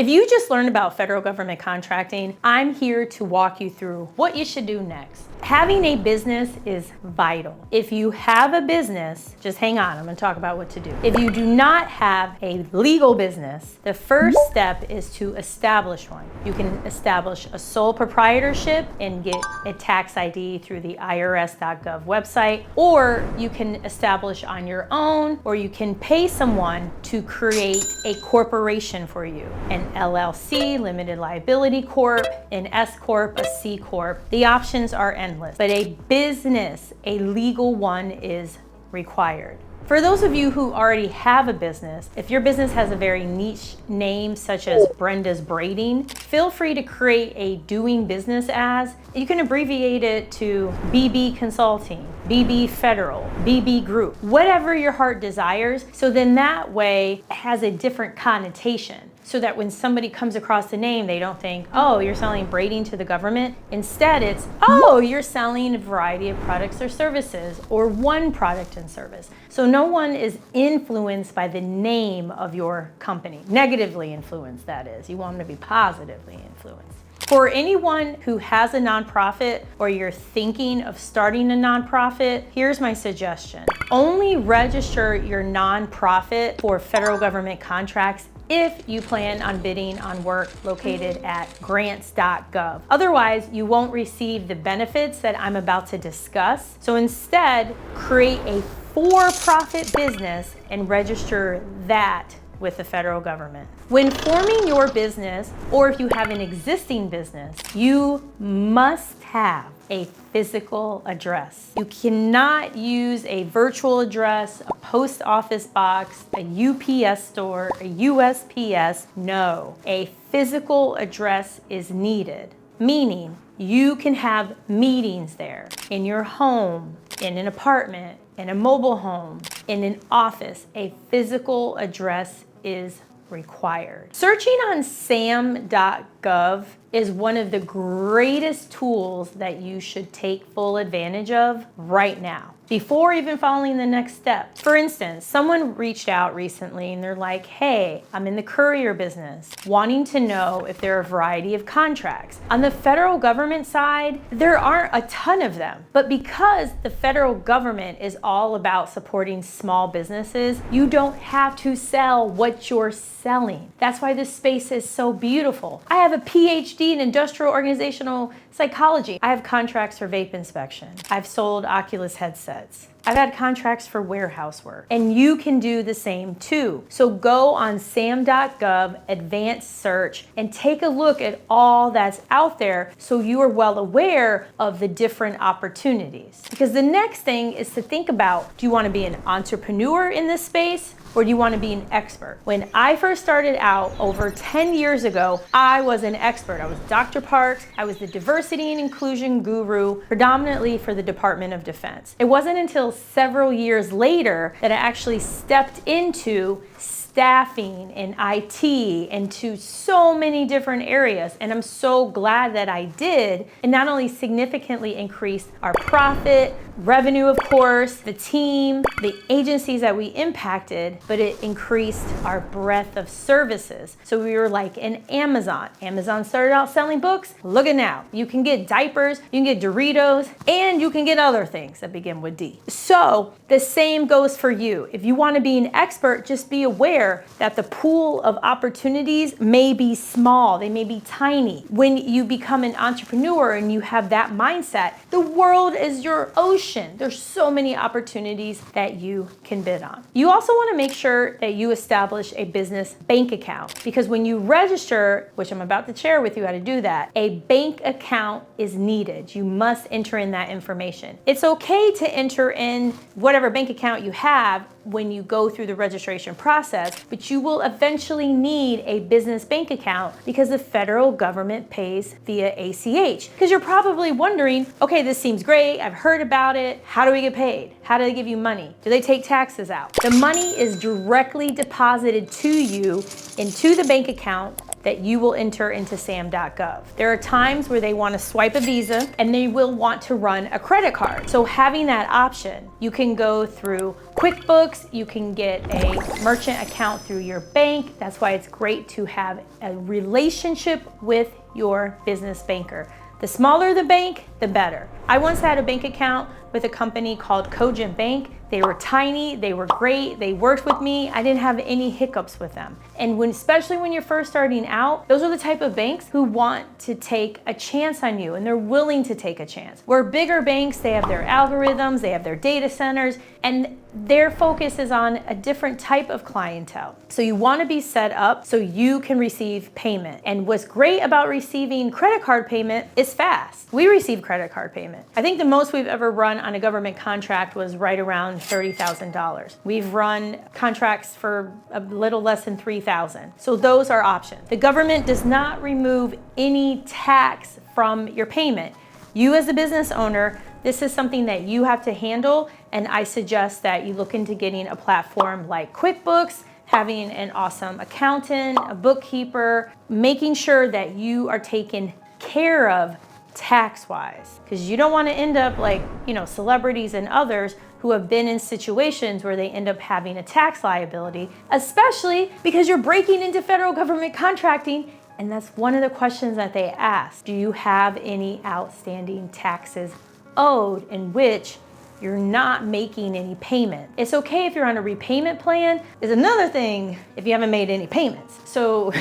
If you just learned about federal government contracting, I'm here to walk you through what you should do next. Having a business is vital. If you have a business, just hang on, I'm gonna talk about what to do. If you do not have a legal business, the first step is to establish one. You can establish a sole proprietorship and get a tax ID through the IRS.gov website, or you can establish on your own, or you can pay someone to create a corporation for you. An LLC, limited liability corp, an S corp, a C corp. The options are endless, but a business, a legal one, is required. For those of you who already have a business, if your business has a very niche name such as Brenda's Braiding, feel free to create a doing business as. You can abbreviate it to BB Consulting, BB Federal, BB Group, whatever your heart desires. So then that way it has a different connotation, so that when somebody comes across the name, they don't think, oh, you're selling braiding to the government. Instead, it's, oh, you're selling a variety of products or services, or one product and service. So no one is influenced by the name of your company. Negatively influenced, that is. You want them to be positively influenced. For anyone who has a nonprofit, or you're thinking of starting a nonprofit, here's my suggestion. Only register your nonprofit for federal government contracts if you plan on bidding on work located at grants.gov. Otherwise, you won't receive the benefits that I'm about to discuss. So instead, create a for-profit business and register that with the federal government. When forming your business, or if you have an existing business, you must have a physical address. You cannot use a virtual address, a post office box, a UPS store, a USPS. No, a physical address is needed, meaning you can have meetings there in your home, in an apartment, in a mobile home, in an office. A physical address is required. Searching on SAM.gov is one of the greatest tools that you should take full advantage of right now, before even following the next step. For instance, someone reached out recently and they're like, hey, I'm in the courier business, wanting to know if there are a variety of contracts. On the federal government side, there aren't a ton of them, but because the federal government is all about supporting small businesses, you don't have to sell what you're selling. That's why this space is so beautiful. I have a PhD in industrial organizational psychology. I have contracts for vape inspection. I've sold Oculus headsets. I've had contracts for warehouse work, and you can do the same too. So go on SAM.gov, advanced search, and take a look at all that's out there so you are well aware of the different opportunities. Because the next thing is to think about, do you want to be an entrepreneur in this space, or do you want to be an expert? When I first started out over 10 years ago, I was an expert. I was Dr. Parks. I was the diversity and inclusion guru, predominantly for the Department of Defense. It wasn't until several years later that I actually stepped into staffing and IT into so many different areas. And I'm so glad that I did. It not only significantly increased our profit, revenue, of course, the team, the agencies that we impacted, but it increased our breadth of services. So we were like an Amazon. Amazon started out selling books. Look at now. You can get diapers, you can get Doritos, and you can get other things that begin with D. So the same goes for you. If you want to be an expert, just be aware that the pool of opportunities may be small, they may be tiny. When you become an entrepreneur and you have that mindset, the world is your ocean. There's so many opportunities that you can bid on. You also want to make sure that you establish a business bank account, because when you register, which I'm about to share with you how to do that, a bank account is needed. You must enter in that information. It's okay to enter in whatever bank account you have when you go through the registration process, but you will eventually need a business bank account because the federal government pays via ACH. Because you're probably wondering, okay, this seems great, I've heard about it, how do we get paid? How do they give you money? Do they take taxes out? The money is directly deposited to you into the bank account that you will enter into SAM.gov. There are times where they want to swipe a Visa and they will want to run a credit card. So having that option, you can go through QuickBooks, you can get a merchant account through your bank. That's why it's great to have a relationship with your business banker. The smaller the bank, the better. I once had a bank account with a company called Cogent Bank. They were tiny, they were great, they worked with me. I didn't have any hiccups with them. And especially when you're first starting out, those are the type of banks who want to take a chance on you and they're willing to take a chance. Where bigger banks, they have their algorithms, they have their data centers, and their focus is on a different type of clientele. So you want to be set up so you can receive payment. And what's great about receiving credit card payment is fast. We receive credit card payment. I think the most we've ever run on a government contract was right around $30,000. We've run contracts for a little less than $3,000. So those are options. The government does not remove any tax from your payment. You as a business owner, this is something that you have to handle, and I suggest that you look into getting a platform like QuickBooks, having an awesome accountant, a bookkeeper, making sure that you are taken care of tax-wise, because you don't want to end up like, celebrities and others who have been in situations where they end up having a tax liability, especially because you're breaking into federal government contracting. And that's one of the questions that they ask. Do you have any outstanding taxes owed in which you're not making any payment? It's okay if you're on a repayment plan. Is another thing if you haven't made any payments. So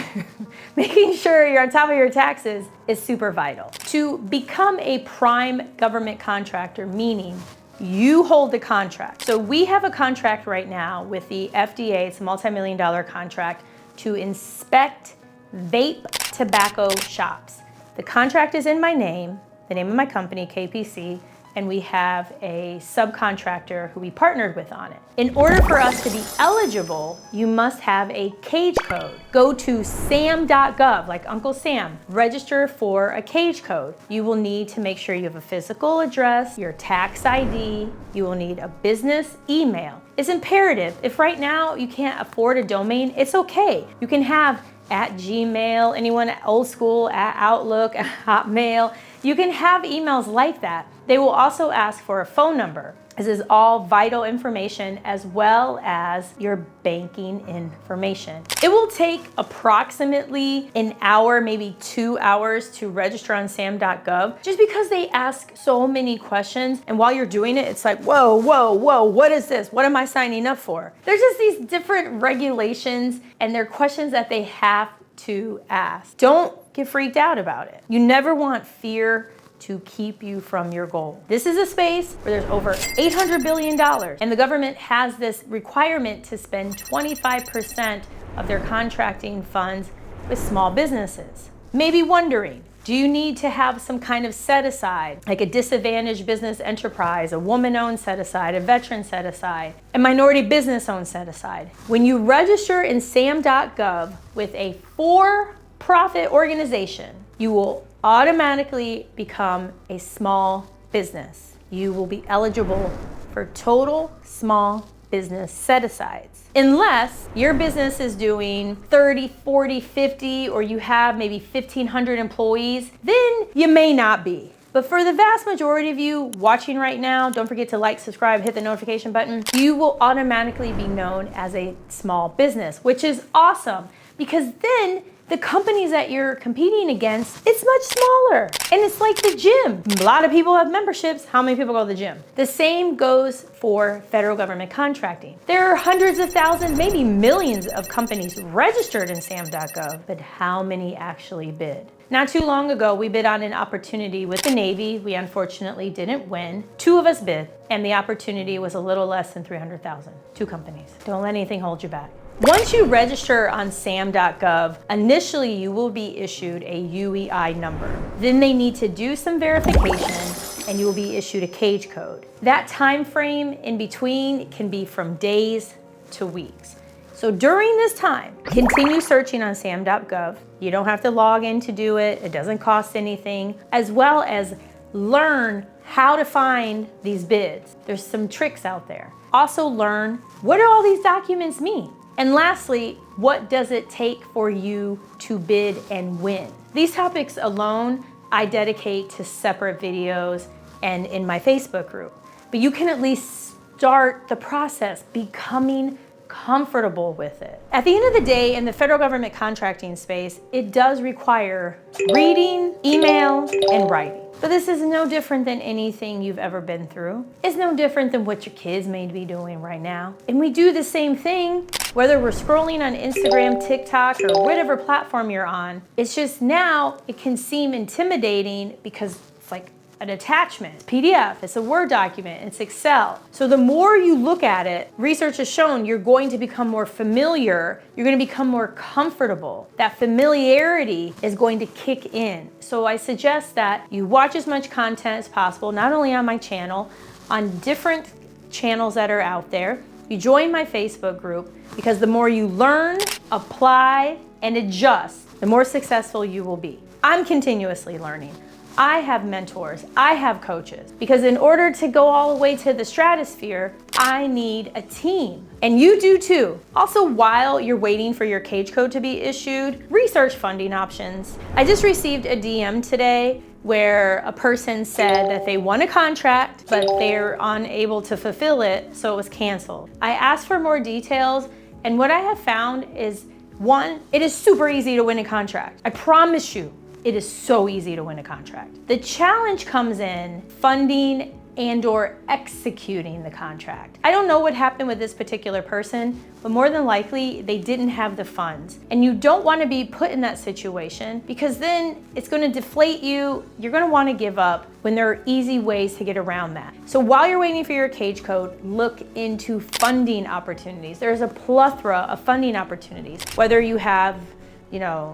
making sure you're on top of your taxes is super vital. To become a prime government contractor, meaning you hold the contract. So we have a contract right now with the FDA, it's a multi-million-dollar contract to inspect vape tobacco shops. The contract is in my name, the name of my company, KPC, and we have a subcontractor who we partnered with on it. In order for us to be eligible, you must have a cage code. Go to SAM.gov, like Uncle Sam, register for a cage code. You will need to make sure you have a physical address, your tax ID, you will need a business email. It's imperative. If right now you can't afford a domain, it's okay. You can have at Gmail, anyone old school, at Outlook, at Hotmail. You can have emails like that. They will also ask for a phone number. This is all vital information as well as your banking information. It will take approximately an hour, maybe 2 hours to register on SAM.gov just because they ask so many questions. And while you're doing it, it's like, whoa, whoa, whoa, what is this? What am I signing up for? There's just these different regulations and they're questions that they have to ask. Don't get freaked out about it. You never want fear to keep you from your goal. This is a space where there's over $800 billion and the government has this requirement to spend 25% of their contracting funds with small businesses. Maybe wondering, do you need to have some kind of set aside, like a disadvantaged business enterprise, a woman-owned set aside, a veteran set aside, a minority business-owned set aside? When you register in SAM.gov with a for-profit organization, you will automatically become a small business. You will be eligible for total small business set-asides. Unless your business is doing 30, 40, 50, or you have maybe 1,500 employees, then you may not be. But for the vast majority of you watching right now, don't forget to like, subscribe, hit the notification button. You will automatically be known as a small business, which is awesome because then the companies that you're competing against, it's much smaller. And it's like the gym. A lot of people have memberships. How many people go to the gym? The same goes for federal government contracting. There are hundreds of thousands, maybe millions of companies registered in SAM.gov, but how many actually bid? Not too long ago, we bid on an opportunity with the Navy. We unfortunately didn't win. 2 of us bid, and the opportunity was a little less than $300,000. 2 companies. Don't let anything hold you back. Once you register on SAM.gov, initially you will be issued a UEI number. Then they need to do some verification and you will be issued a cage code. That time frame in between can be from days to weeks. So during this time, continue searching on SAM.gov. You don't have to log in to do it. It doesn't cost anything, as well as learn how to find these bids. There's some tricks out there. Also learn, what do all these documents mean? And lastly, what does it take for you to bid and win? These topics alone, I dedicate to separate videos and in my Facebook group. But you can at least start the process becoming comfortable with it. At the end of the day, in the federal government contracting space, it does require reading, email, and writing. But this is no different than anything you've ever been through. It's no different than what your kids may be doing right now. And we do the same thing, whether we're scrolling on Instagram, TikTok, or whatever platform you're on. It's just now it can seem intimidating because it's like an attachment. It's PDF, it's a Word document, it's Excel. So the more you look at it, research has shown you're going to become more familiar, you're going to become more comfortable. That familiarity is going to kick in. So I suggest that you watch as much content as possible, not only on my channel, on different channels that are out there. You join my Facebook group because the more you learn, apply, and adjust, the more successful you will be. I'm continuously learning. I have mentors, I have coaches, because in order to go all the way to the stratosphere, I need a team. And you do too. Also, while you're waiting for your cage code to be issued, research funding options. I just received a DM today where a person said that they won a contract, but they're unable to fulfill it, so it was canceled. I asked for more details, and what I have found is, one, it is super easy to win a contract. I promise you. It is so easy to win a contract. The challenge comes in funding and/or executing the contract. I don't know what happened with this particular person, but more than likely they didn't have the funds. And you don't want to be put in that situation because then it's going to deflate you. You're going to want to give up when there are easy ways to get around that. So while you're waiting for your cage code, look into funding opportunities. There's a plethora of funding opportunities, whether you have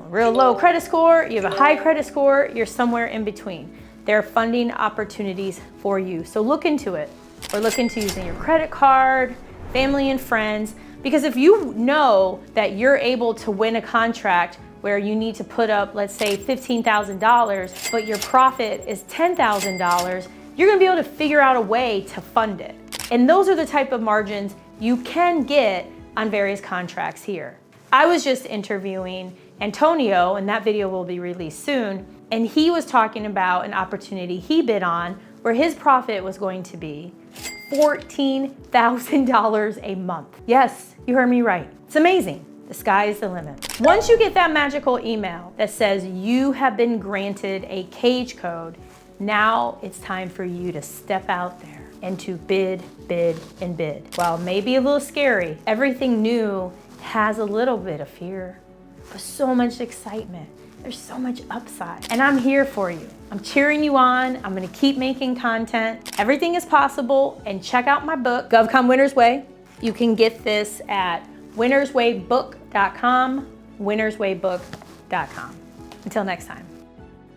real low credit score, you have a high credit score, you're somewhere in between. There are funding opportunities for you. So look into it, or look into using your credit card, family and friends, because if you know that you're able to win a contract where you need to put up, let's say $15,000, but your profit is $10,000, you're gonna be able to figure out a way to fund it. And those are the type of margins you can get on various contracts here. I was just interviewing Antonio, and that video will be released soon, and he was talking about an opportunity he bid on where his profit was going to be $14,000 a month. Yes, you heard me right. It's amazing. The sky is the limit. Once you get that magical email that says you have been granted a cage code, now it's time for you to step out there and to bid, and bid. While maybe a little scary, everything new has a little bit of fear, but so much excitement. There's so much upside. And I'm here for you. I'm cheering you on. I'm gonna keep making content. Everything is possible. And check out my book, GovCon Winner's Way. You can get this at winnerswaybook.com, winnerswaybook.com. Until next time.